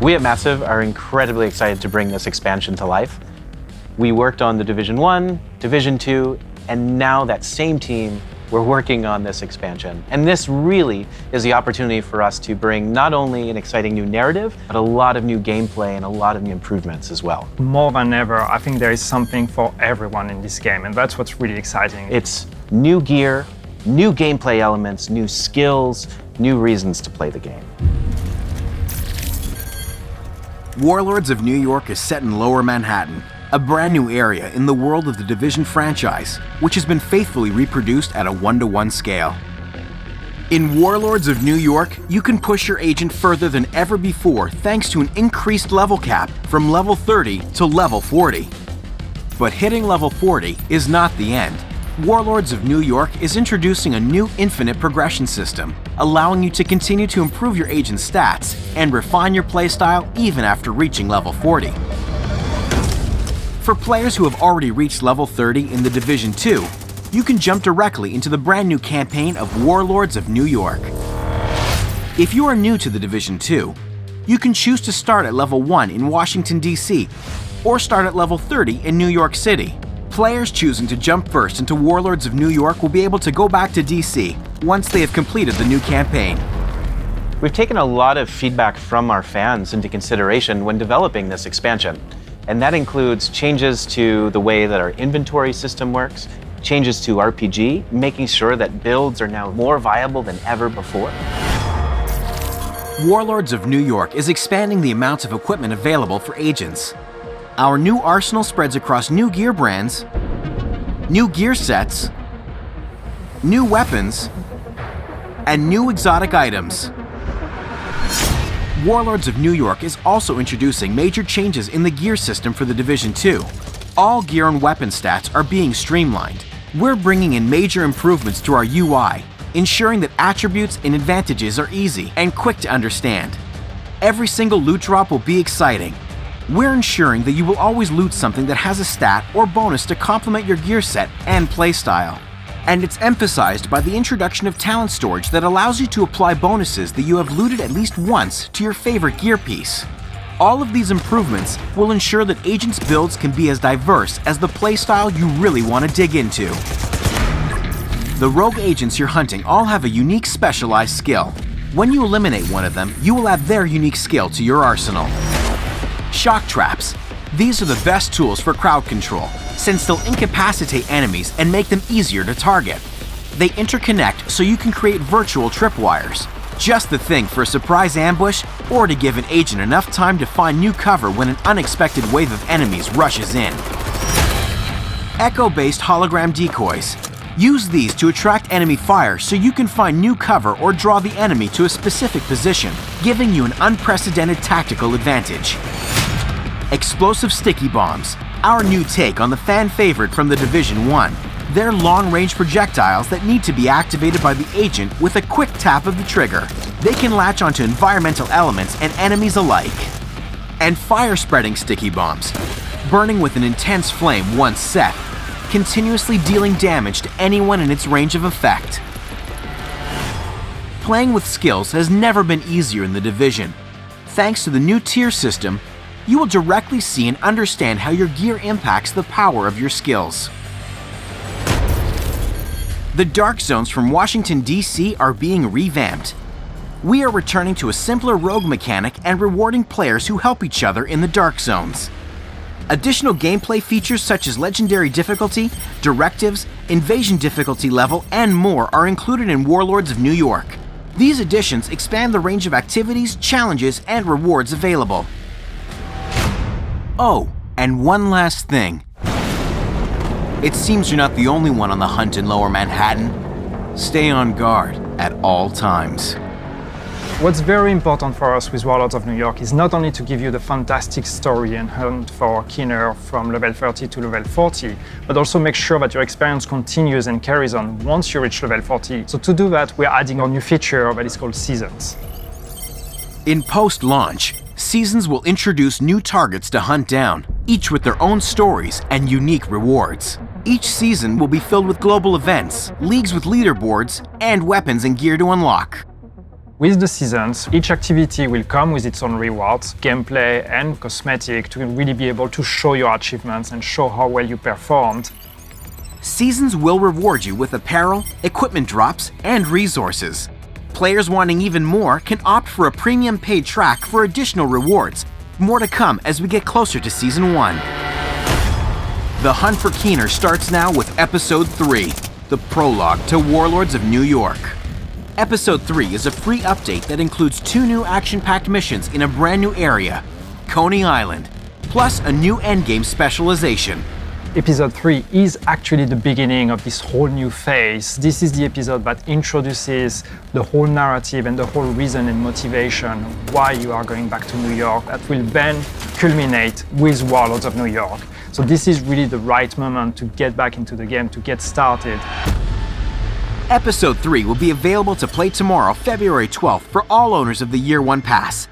We at Massive are incredibly excited to bring this expansion to life. We worked on the Division 1, Division 2, and now that same team, we're working on this expansion. And this really is the opportunity for us to bring not only an exciting new narrative, but a lot of new gameplay and a lot of new improvements as well. More than ever, I think there is something for everyone in this game, and that's what's really exciting. It's new gear, new gameplay elements, new skills, new reasons to play the game. Warlords of New York is set in Lower Manhattan, a brand new area in the world of the Division franchise, which has been faithfully reproduced at a 1-to-1 scale. In Warlords of New York, you can push your agent further than ever before thanks to an increased level cap from level 30 to level 40. But hitting level 40 is not the end. Warlords of New York is introducing a new infinite progression system, allowing you to continue to improve your agent's stats and refine your playstyle even after reaching level 40. For players who have already reached level 30 in the Division 2, you can jump directly into the brand new campaign of Warlords of New York. If you are new to the Division 2, you can choose to start at level 1 in Washington, D.C., or start at level 30 in New York City. Players choosing to jump first into Warlords of New York will be able to go back to DC once they have completed the new campaign. We've taken a lot of feedback from our fans into consideration when developing this expansion, and that includes changes to the way that our inventory system works, changes to RPG, making sure that builds are now more viable than ever before. Warlords of New York is expanding the amounts of equipment available for agents. Our new arsenal spreads across new gear brands, new gear sets, new weapons, and new exotic items. Warlords of New York is also introducing major changes in the gear system for the Division 2. All gear and weapon stats are being streamlined. We're bringing in major improvements to our UI, ensuring that attributes and advantages are easy and quick to understand. Every single loot drop will be exciting. We're ensuring that you will always loot something that has a stat or bonus to complement your gear set and playstyle. And it's emphasized by the introduction of talent storage that allows you to apply bonuses that you have looted at least once to your favorite gear piece. All of these improvements will ensure that agents' builds can be as diverse as the playstyle you really want to dig into. The rogue agents you're hunting all have a unique specialized skill. When you eliminate one of them, you will add their unique skill to your arsenal. Shock traps. These are the best tools for crowd control, since they'll incapacitate enemies and make them easier to target. They interconnect so you can create virtual tripwires. Just the thing for a surprise ambush or to give an agent enough time to find new cover when an unexpected wave of enemies rushes in. Echo-based hologram decoys. Use these to attract enemy fire so you can find new cover or draw the enemy to a specific position, giving you an unprecedented tactical advantage. Explosive sticky bombs, our new take on the fan favorite from the Division 1. They're long-range projectiles that need to be activated by the agent with a quick tap of the trigger. They can latch onto environmental elements and enemies alike. And fire-spreading sticky bombs, burning with an intense flame once set, continuously dealing damage to anyone in its range of effect. Playing with skills has never been easier in the Division. Thanks to the new tier system, you will directly see and understand how your gear impacts the power of your skills. The Dark Zones from Washington, D.C. are being revamped. We are returning to a simpler rogue mechanic and rewarding players who help each other in the Dark Zones. Additional gameplay features such as legendary difficulty, directives, invasion difficulty level, and more are included in Warlords of New York. These additions expand the range of activities, challenges, and rewards available. Oh, and one last thing. It seems you're not the only one on the hunt in Lower Manhattan. Stay on guard at all times. What's very important for us with Warlords of New York is not only to give you the fantastic story and hunt for Keener from level 30 to level 40, but also make sure that your experience continues and carries on once you reach level 40. So to do that, we're adding a new feature that is called Seasons. In post-launch, Seasons will introduce new targets to hunt down, each with their own stories and unique rewards. Each season will be filled with global events, leagues with leaderboards, and weapons and gear to unlock. With the seasons, each activity will come with its own rewards, gameplay and cosmetic to really be able to show your achievements and show how well you performed. Seasons will reward you with apparel, equipment drops, and resources. Players wanting even more can opt for a premium paid track for additional rewards. More to come as we get closer to Season 1. The hunt for Keener starts now with Episode 3, the prologue to Warlords of New York. Episode 3 is a free update that includes 2 new action-packed missions in a brand new area, Coney Island, plus a new endgame specialization. Episode 3 is actually the beginning of this whole new phase. This is the episode that introduces the whole narrative and the whole reason and motivation why you are going back to New York that will then culminate with Warlords of New York. So this is really the right moment to get back into the game, to get started. Episode 3 will be available to play tomorrow, February 12th, for all owners of the Year 1 Pass.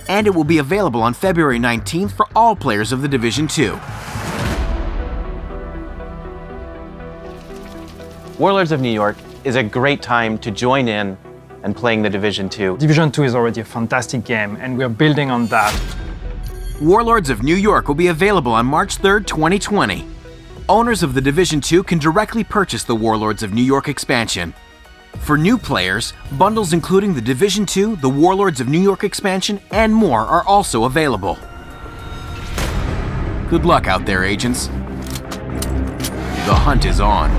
And it will be available on February 19th for all players of the Division 2. Warlords of New York is a great time to join in and playing the Division 2. Division 2 is already a fantastic game, and we're building on that. Warlords of New York will be available on March 3rd, 2020. Owners of the Division 2 can directly purchase the Warlords of New York expansion. For new players, bundles including the Division 2, the Warlords of New York expansion, and more are also available. Good luck out there, agents. The hunt is on.